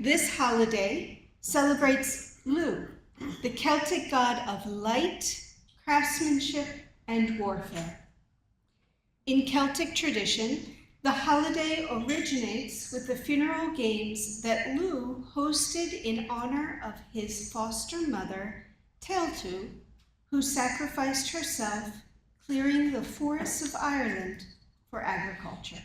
This holiday celebrates Lugh, the Celtic god of light, craftsmanship, and warfare. In Celtic tradition, the holiday originates with the funeral games that Lugh hosted in honor of his foster mother, Tailtu, who sacrificed herself clearing the forests of Ireland for agriculture.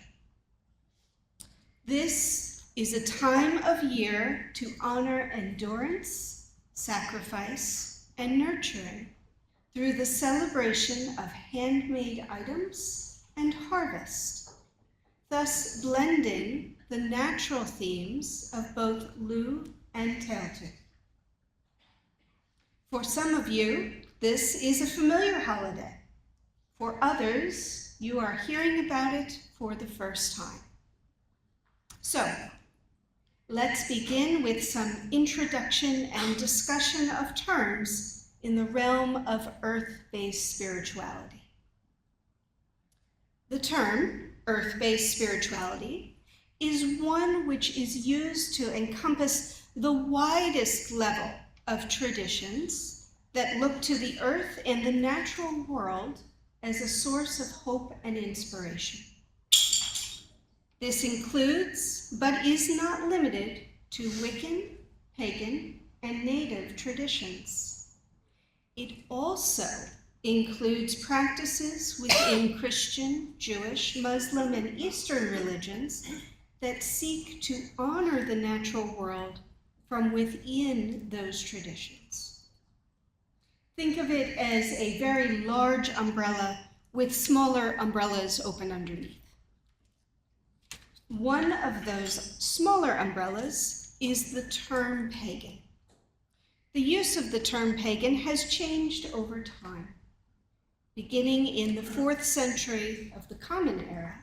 This is a time of year to honor endurance, sacrifice, and nurturing through the celebration of handmade items and harvest, thus blending the natural themes of both Lugh and Tailtu. For some of you, this is a familiar holiday. For others, you are hearing about it for the first time. So, let's begin with some introduction and discussion of terms in the realm of earth-based spirituality. The term earth-based spirituality is one which is used to encompass the widest level of traditions that look to the earth and the natural world as a source of hope and inspiration. This includes, but is not limited to, Wiccan, pagan, and native traditions. It also includes practices within Christian, Jewish, Muslim, and Eastern religions that seek to honor the natural world from within those traditions. Think of it as a very large umbrella with smaller umbrellas open underneath. One of those smaller umbrellas is the term pagan. The use of the term pagan has changed over time. Beginning in the 4th century of the Common Era,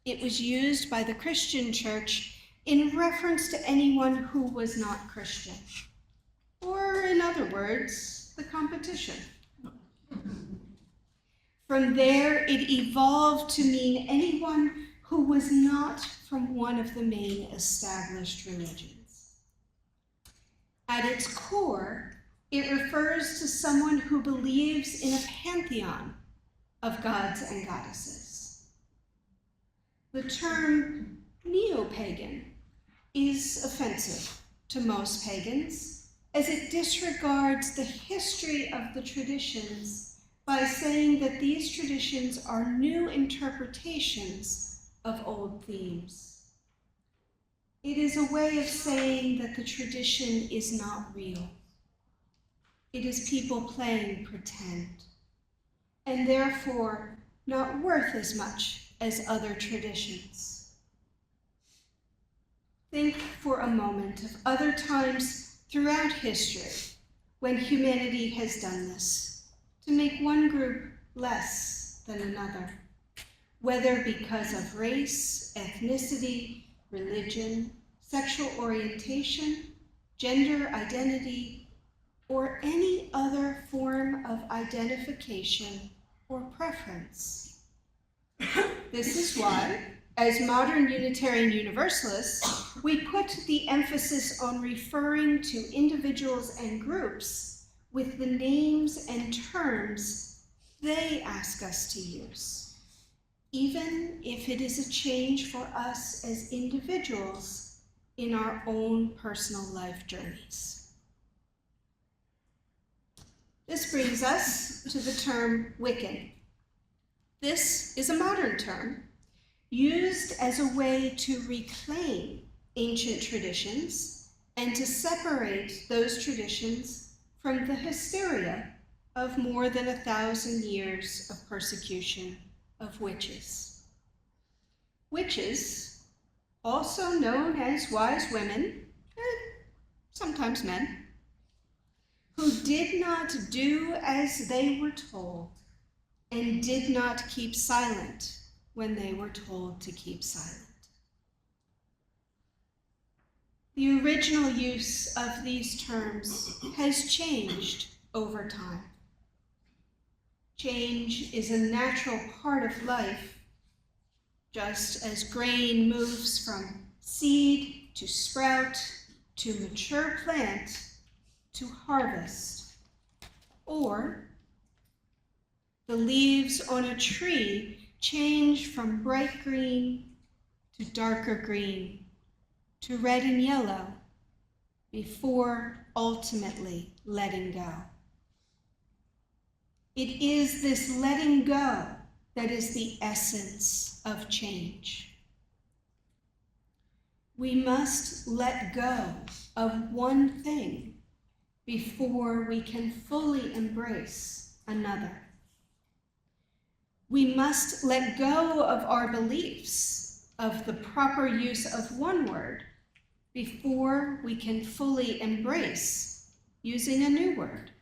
it was used by the Christian Church in reference to anyone who was not Christian, or in other words, the competition. From there, it evolved to mean anyone who was not from one of the main established religions. At its core, it refers to someone who believes in a pantheon of gods and goddesses. The term neo-pagan is offensive to most pagans, as it disregards the history of the traditions by saying that these traditions are new interpretations of old themes. It is a way of saying that the tradition is not real. It is people playing pretend, and therefore not worth as much as other traditions. Think for a moment of other times throughout history when humanity has done this, to make one group less than another, whether because of race, ethnicity, religion, sexual orientation, gender identity, or any other form of identification or preference. This is why, as modern Unitarian Universalists, we put the emphasis on referring to individuals and groups with the names and terms they ask us to use, even if it is a change for us as individuals in our own personal life journeys. This brings us to the term Wiccan. This is a modern term used as a way to reclaim ancient traditions and to separate those traditions from the hysteria of more than 1,000 years of persecution of witches. Witches, also known as wise women, sometimes men, who did not do as they were told and did not keep silent when they were told to keep silent. The original use of these terms has changed over time. Change is a natural part of life, just as grain moves from seed to sprout, to mature plant to harvest, or the leaves on a tree change from bright green to darker green to red and yellow before ultimately letting go. It is this letting go that is the essence of change. We must let go of one thing before we can fully embrace another. We must let go of our beliefs of the proper use of one word before we can fully embrace using a new word.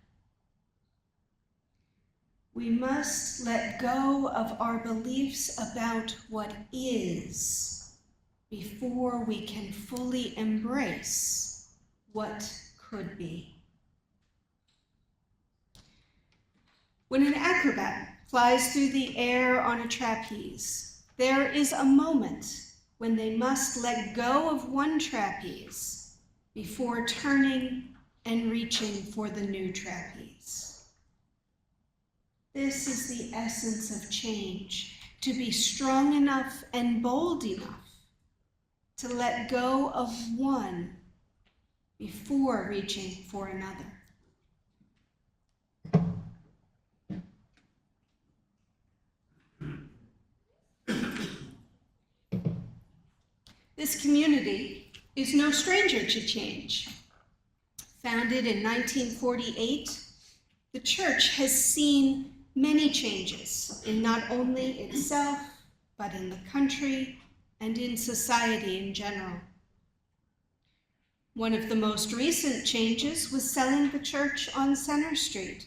We must let go of our beliefs about what is before we can fully embrace what could be. When an acrobat flies through the air on a trapeze, there is a moment when they must let go of one trapeze before turning and reaching for the new trapeze. This is the essence of change, to be strong enough and bold enough to let go of one before reaching for another. This community is no stranger to change. Founded in 1948, the church has seen many changes in not only itself, but in the country and in society in general. One of the most recent changes was selling the church on Center Street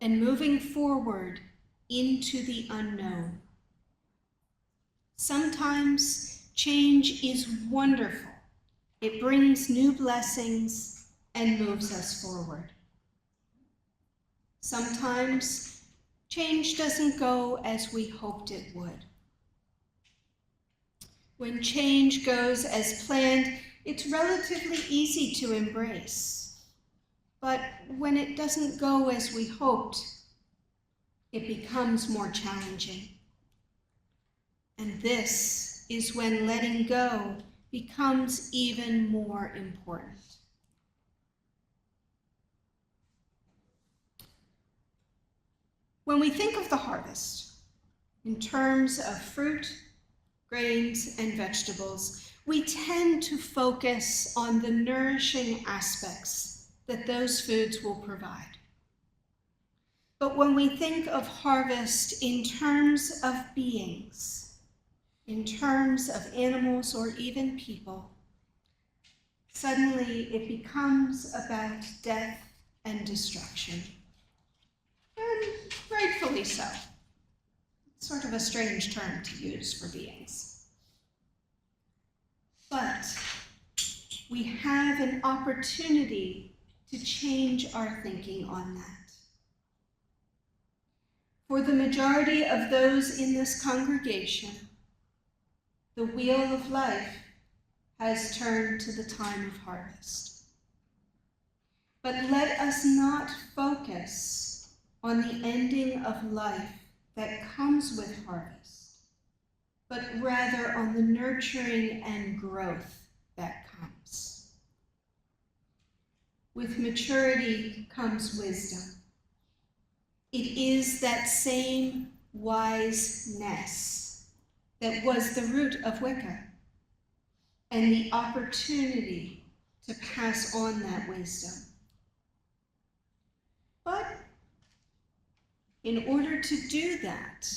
and moving forward into the unknown. Sometimes change is wonderful. It brings new blessings and moves us forward. Sometimes change doesn't go as we hoped it would. When change goes as planned, it's relatively easy to embrace. But when it doesn't go as we hoped, it becomes more challenging. And this is when letting go becomes even more important. When we think of the harvest in terms of fruit, grains, and vegetables, we tend to focus on the nourishing aspects that those foods will provide. But when we think of harvest in terms of beings, in terms of animals or even people, suddenly it becomes about death and destruction. And rightfully so. It's sort of a strange term to use for beings. But we have an opportunity to change our thinking on that. For the majority of those in this congregation, the wheel of life has turned to the time of harvest. But let us not focus on the ending of life that comes with harvest, but rather on the nurturing and growth that comes. With maturity comes wisdom. It is that same wiseness that was the root of Wicca, and the opportunity to pass on that wisdom. But in order to do that,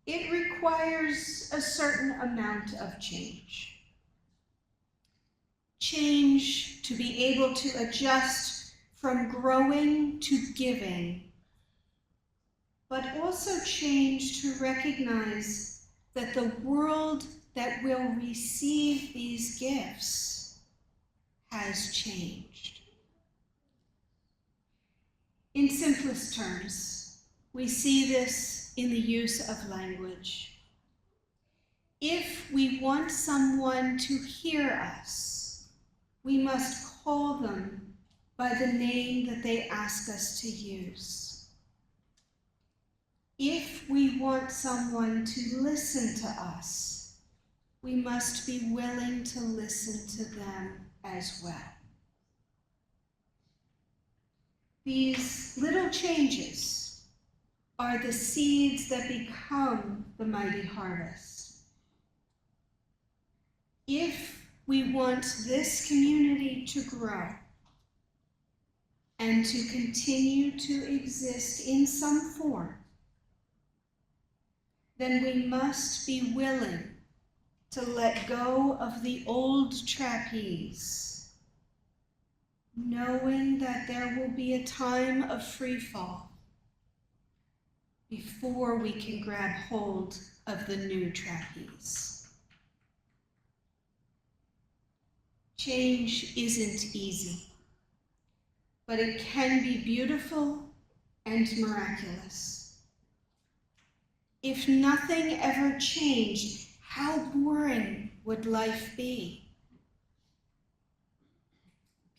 it requires a certain amount of change. Change to be able to adjust from growing to giving, but also change to recognize that the world that will receive these gifts has changed. In simplest terms, we see this in the use of language. If we want someone to hear us, we must call them by the name that they ask us to use. If we want someone to listen to us, we must be willing to listen to them as well. These little changes are the seeds that become the mighty harvest. If we want this community to grow and to continue to exist in some form, then we must be willing to let go of the old trapeze, knowing that there will be a time of free fall before we can grab hold of the new trapeze. Change isn't easy, but it can be beautiful and miraculous. If nothing ever changed, how boring would life be?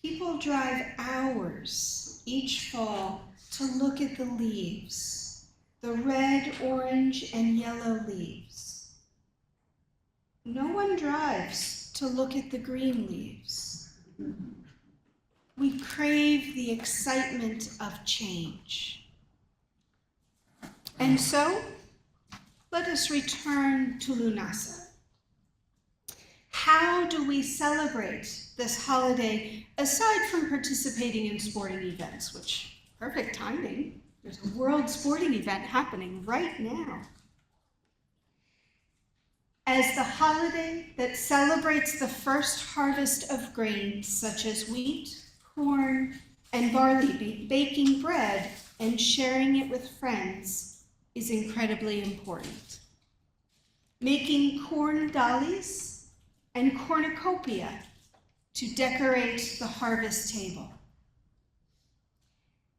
People drive hours each fall to look at the leaves, the red, orange, and yellow leaves. No one drives to look at the green leaves. We crave the excitement of change. And so, let us return to Lughnasadh. How do we celebrate this holiday aside from participating in sporting events, which, perfect timing, there's a world sporting event happening right now. As the holiday that celebrates the first harvest of grains such as wheat, corn, and barley, baking bread and sharing it with friends is incredibly important. Making corn dollies and cornucopia to decorate the harvest table.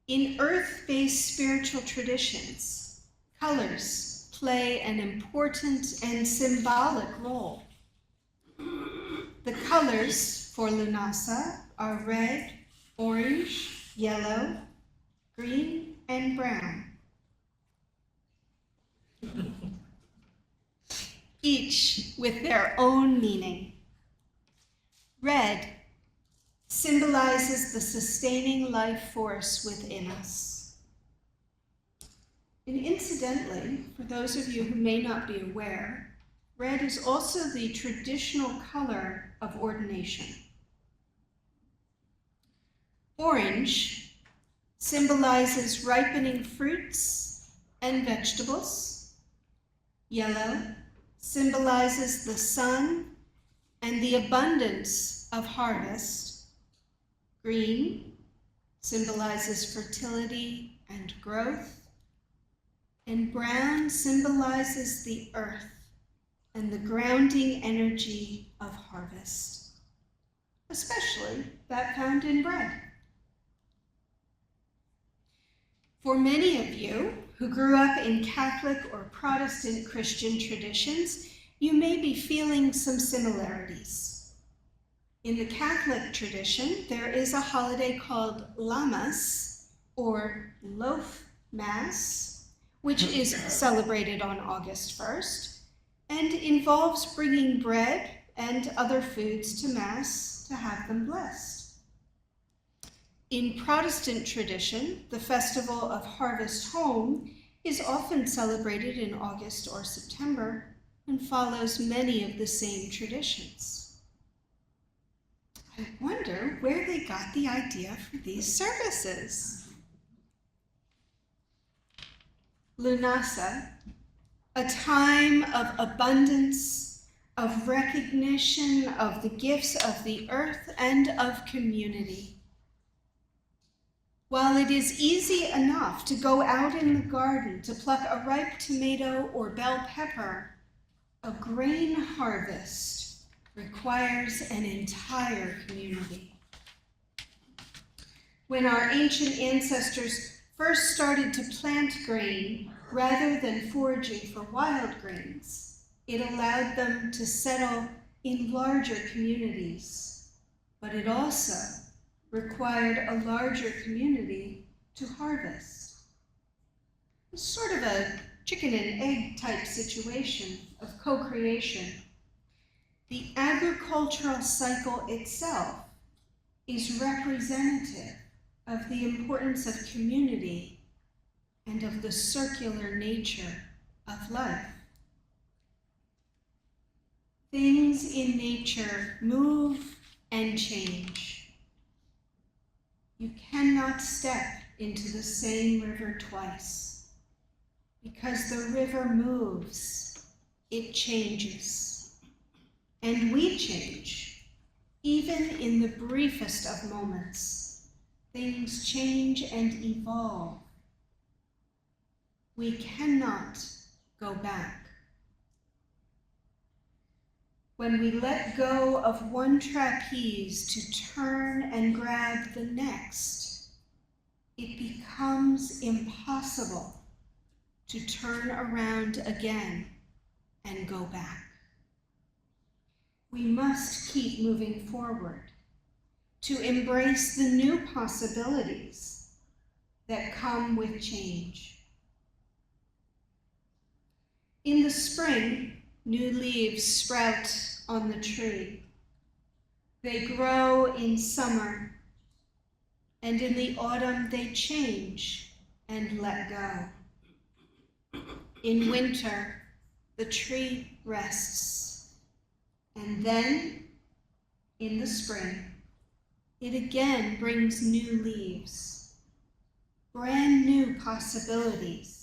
In earth-based spiritual traditions, colors play an important and symbolic role. The colors for Lughnasadh are red, orange, yellow, green, and brown. Each with their own meaning. Red symbolizes the sustaining life force within us. And incidentally, for those of you who may not be aware, red is also the traditional color of ordination. Orange symbolizes ripening fruits and vegetables. Yellow symbolizes the sun and the abundance of harvest. Green symbolizes fertility and growth. And brown symbolizes the earth and the grounding energy of harvest, especially that found in bread. For many of you who grew up in Catholic or Protestant Christian traditions, you may be feeling some similarities. In the Catholic tradition, there is a holiday called Lammas, or Loaf Mass, which is celebrated on August 1st, and involves bringing bread and other foods to Mass to have them blessed. In Protestant tradition, the festival of Harvest Home is often celebrated in August or September and follows many of the same traditions. I wonder where they got the idea for these services. Lughnasadh, a time of abundance, of recognition of the gifts of the earth and of community. While it is easy enough to go out in the garden to pluck a ripe tomato or bell pepper, a grain harvest requires an entire community. When our ancient ancestors first started to plant grain rather than foraging for wild grains, it allowed them to settle in larger communities, but it also required a larger community to harvest. It's sort of a chicken and egg type situation of co-creation. The agricultural cycle itself is representative of the importance of community and of the circular nature of life. Things in nature move and change. You cannot step into the same river twice, because the river moves, it changes, and we change, even in the briefest of moments. Things change and evolve. We cannot go back. When we let go of one trapeze to turn and grab the next, it becomes impossible to turn around again and go back. We must keep moving forward to embrace the new possibilities that come with change. In the spring, new leaves sprout on the tree. They grow in summer, and in the autumn they change and let go. In winter, the tree rests, and then, in the spring, it again brings new leaves, brand new possibilities.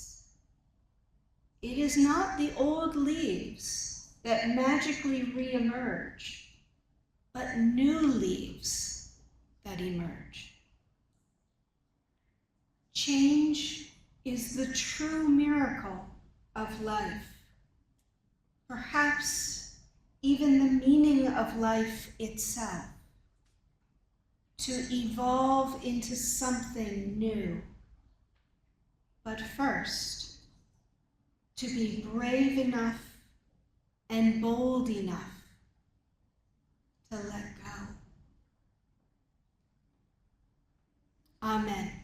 It is not the old leaves that magically re-emerge, but new leaves that emerge. Change is the true miracle of life, perhaps even the meaning of life itself. To evolve into something new, but first, to be brave enough and bold enough to let go. Amen.